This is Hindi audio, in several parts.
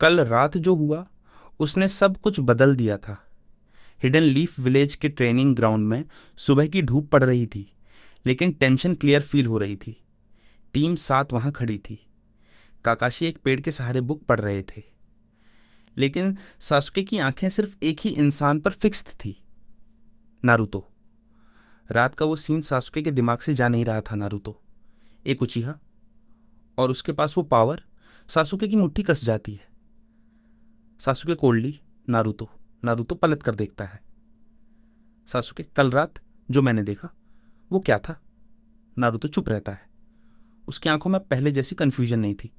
कल रात जो हुआ उसने सब कुछ बदल दिया था। हिडन लीफ विलेज के ट्रेनिंग ग्राउंड में सुबह की धूप पड़ रही थी, लेकिन टेंशन क्लियर फील हो रही थी। टीम साथ वहां खड़ी थी। काकाशी एक पेड़ के सहारे बुक पढ़ रहे थे, लेकिन सासुके की आंखें सिर्फ एक ही इंसान पर फिक्स्ड थी, नारुतो। रात का वो सीन सासुके के दिमाग से जा नहीं रहा था। नारुतो एक उचिहा, और उसके पास वो पावर। सासुके की मुट्ठी कस जाती है। सासुके कोल्डली, नारुतो। नारुतो पलट कर देखता है। सासुके, कल रात जो मैंने देखा वो क्या था? नारुतो चुप रहता है। उसकी आंखों में पहले जैसी कंफ्यूजन नहीं थी,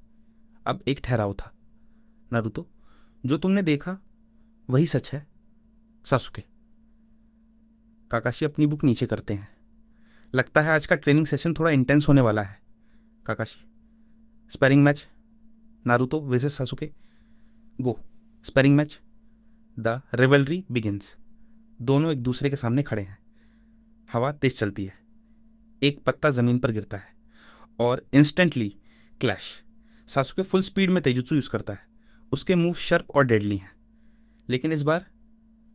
अब एक ठहराव था। नारुतो, जो तुमने देखा वही सच है। सासुके। काकाशी अपनी बुक नीचे करते हैं। लगता है आज का ट्रेनिंग सेशन थोड़ा इंटेंस होने वाला है। Kakashi, sparring match. Naruto versus Sasuke, go. Sparring match. The rivalry begins. दोनों एक दूसरे के सामने खड़े हैं। हवा तेज चलती है। एक पत्ता जमीन पर गिरता है और इंस्टेंटली क्लैश। सासुके फुल स्पीड में तेजुत्सु यूज करता है। उसके मूव शार्प और डेडली हैं, लेकिन इस बार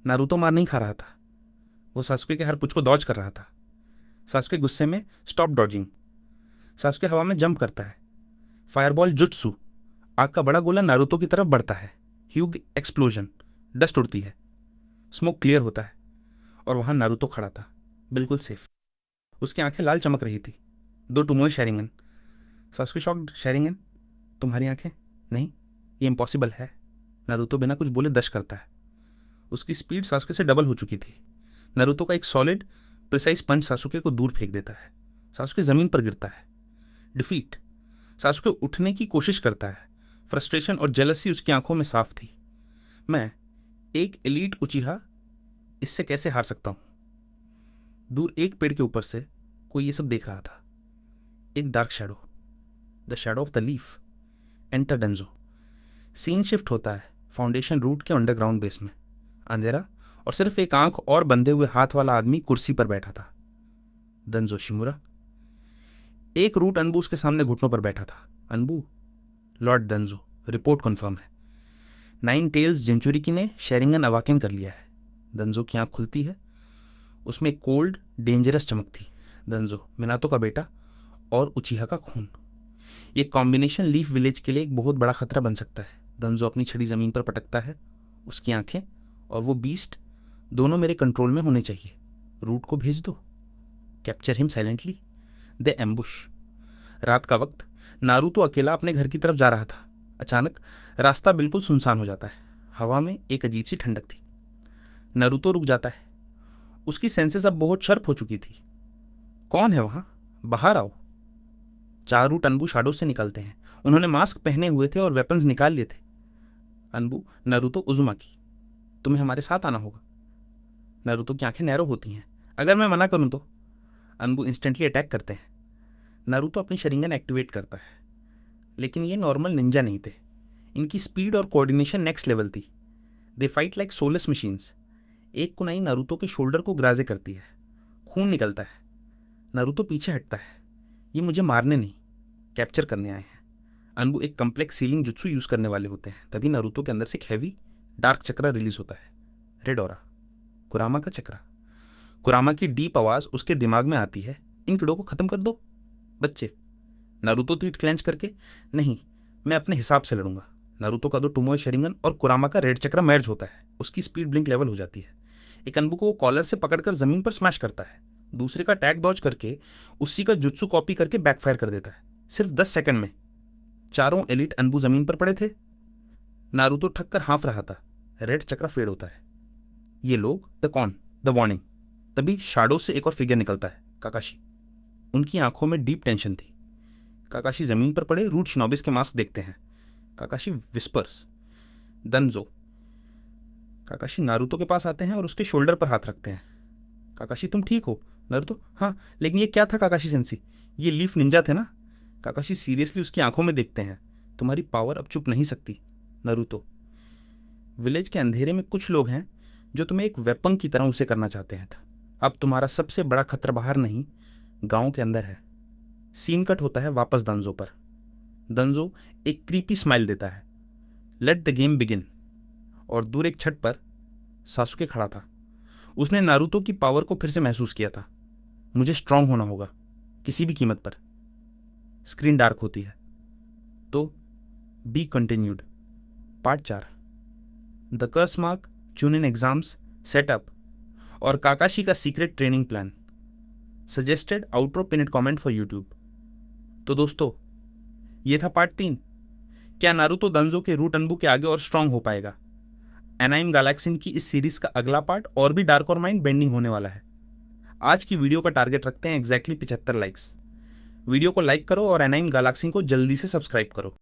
नारुतो मार नहीं खा रहा था। वो सासुके के हर पुच को डॉज कर रहा था। सासुके गुस्से में स्टॉप डॉजिंग। सासुके हवा में जंप करता है। फायरबॉल जुट्सु। आग का बड़ा गोला नारुतो की तरफ बढ़ता है। Hugh explosion. डस्ट उड़ती है। स्मोक क्लियर होता है और वहां नारुतो खड़ा था, बिल्कुल सेफ। उसकी आंखें लाल चमक रही थी। दो टुमोए शेरिंगन। सासुके शॉक्ड। शेरिंगन? तुम्हारी आंखें? नहीं, ये इम्पॉसिबल है। नारुतो बिना कुछ बोले दश करता है। उसकी स्पीड सासुके से डबल हो चुकी थी। नारुतो का एक सॉलिड प्रिसाइज पंच सासुके को दूर फेंक देता है। सासुके जमीन पर गिरता है। डिफीट। सासुके उठने की कोशिश करता है। फ्रस्ट्रेशन और जेलसी उसकी आंखों में साफ थी। मैं, एक एलीट उचिहा, इससे कैसे हार सकता हूं? दूर एक पेड़ के ऊपर से कोई ये सब देख रहा था। एक dark shadow, the shadow of the leaf. Enter Danzo. Scene shift होता है फाउंडेशन रूट के अंडरग्राउंड बेस में। अंधेरा और सिर्फ एक आंख और बंधे हुए हाथ वाला आदमी कुर्सी पर बैठा था। दंजो शिमुरा। एक रूट अनबू उसके सामने घुटनों पर बैठा था। अनबू, लॉर्ड दंजो, रिपोर्ट कंफर्म है। नाइन टेल्स जिंचुरिकी ने शेरिंगन अवाकिन कर लिया है। दंजो की आंख खुलती है। उसमें कोल्ड डेंजरस चमक थी। दंजो, मिनातो का बेटा और उचिहा का खून। ये कॉम्बिनेशन लीफ विलेज के लिए एक बहुत बड़ा खतरा बन सकता है। दंजो अपनी छड़ी जमीन पर पटकता है। उसकी आंखें और वो बीस्ट दोनों मेरे कंट्रोल में होने चाहिए। रूट को भेज दो। Capture him silently. The ambush. रात का वक्त। नारुतो अकेला अपने घर की तरफ जा रहा था। अचानक रास्ता बिल्कुल सुनसान हो जाता है। हवा में एक अजीब सी ठंडक थी। नारुतो रुक जाता है। उसकी सेंसेस अब बहुत शार्प हो चुकी थी। कौन है वहां? बाहर आओ। चारू टनबू शाडो से निकलते हैं। उन्होंने मास्क पहने हुए थे और वेपन्स निकाल लिए थे। अनबू, नारुतो, उजुमाकी, तुम्हें हमारे साथ आना होगा। नारुतो की आंखें नैरो होती हैं। अगर मैं मना करूं तो? अनबू इंस्टेंटली अटैक करते हैं। नारुतो अपनी शरिंगन एक्टिवेट करता है, लेकिन ये नॉर्मल निंजा नहीं थे। इनकी स्पीड और कोऑर्डिनेशन नेक्स्ट लेवल थी। They fight like solace machines. एक कुनाई नारुतो के शोल्डर को ग्राजे करती है। खून निकलता है। नारुतो पीछे हटता है। ये मुझे मारने नहीं, कैप्चर करने आए हैं। अनबू एक कम्प्लेक्स सीलिंग जुत्सु यूज करने वाले होते हैं। तभी नारुतो के अंदर से एक हैवी डार्क चक्रा रिलीज होता है। Red aura. कुरामा का चक्रा। कुरामा की डीप आवाज उसके दिमाग में आती है, इन कीड़ों को खत्म कर दो बच्चे। नारुतो तीर क्लेंच करके, नहीं, मैं अपने हिसाब से लड़ूंगा। नारुतो का दो टुमोए शेरिंगन और कुरामा का रेड चक्रा मर्ज होता है। उसकी स्पीड ब्लिंक लेवल हो जाती है। एक अनबू को वो कॉलर से पकड़कर जमीन पर स्मैश करता है। दूसरे का टैग डॉज करके उसी का जुत्सु कॉपी करके बैकफायर कर देता है। सिर्फ 10 सेकंड में चारों एलिट अनबू जमीन पर पड़े थे। नारुतो ठक कर हाँफ रहा था। रेड चक्रा फेड होता है। ये लोग, द कौन, द वार्निंग। तभी शाडो से एक और फिगर निकलता है, काकाशी। उनकी आंखों में डीप टेंशन थी। काकाशी जमीन पर पड़े रूट शिनोबिस के मास्क देखते हैं। काकाशी विस्पर्स, दंजो। काकाशी नारुतो के पास आते हैं और उसके शोल्डर पर हाथ रखते हैं। काकाशी, तुम ठीक हो? नारुतो, हाँ, लेकिन ये क्या था काकाशी सेंसी? ये लीफ निंजा थे ना? काकाशी सीरियसली उसकी आंखों में देखते हैं। तुम्हारी पावर अब चुप नहीं सकती। नारुतो, विलेज के अंधेरे में कुछ लोग हैं जो तुम्हें एक वेपन की तरह उसे करना चाहते हैं। अब तुम्हारा सबसे बड़ा खतरा बाहर नहीं, गांव के अंदर है। सीन कट होता है वापस दंजो पर। दंजो एक क्रीपी स्माइल देता है। Let the game begin. और दूर एक छत पर सासुके खड़ा था। उसने नारुतो की पावर को फिर से महसूस किया था। मुझे स्ट्रांग होना होगा, किसी भी कीमत पर। स्क्रीन डार्क होती है। To be continued. Part 4। The curse mark, chunin exams, setup और काकाशी का secret training plan. Suggested outro pin comment for YouTube. तो दोस्तों, ये था पार्ट 3। क्या नारुतो दंजो के रूट अनबू के आगे और स्ट्रांग हो पाएगा? एनाइम गैलेक्सिन की इस सीरीज का अगला पार्ट और भी डार्क और माइंड बेंडिंग होने वाला है। आज की वीडियो का टारगेट रखते हैं एग्जैक्टली 75 लाइक्स। वीडियो को लाइक करो और एनाइम गैलेक्सिन को जल्दी से सब्सक्राइब करो।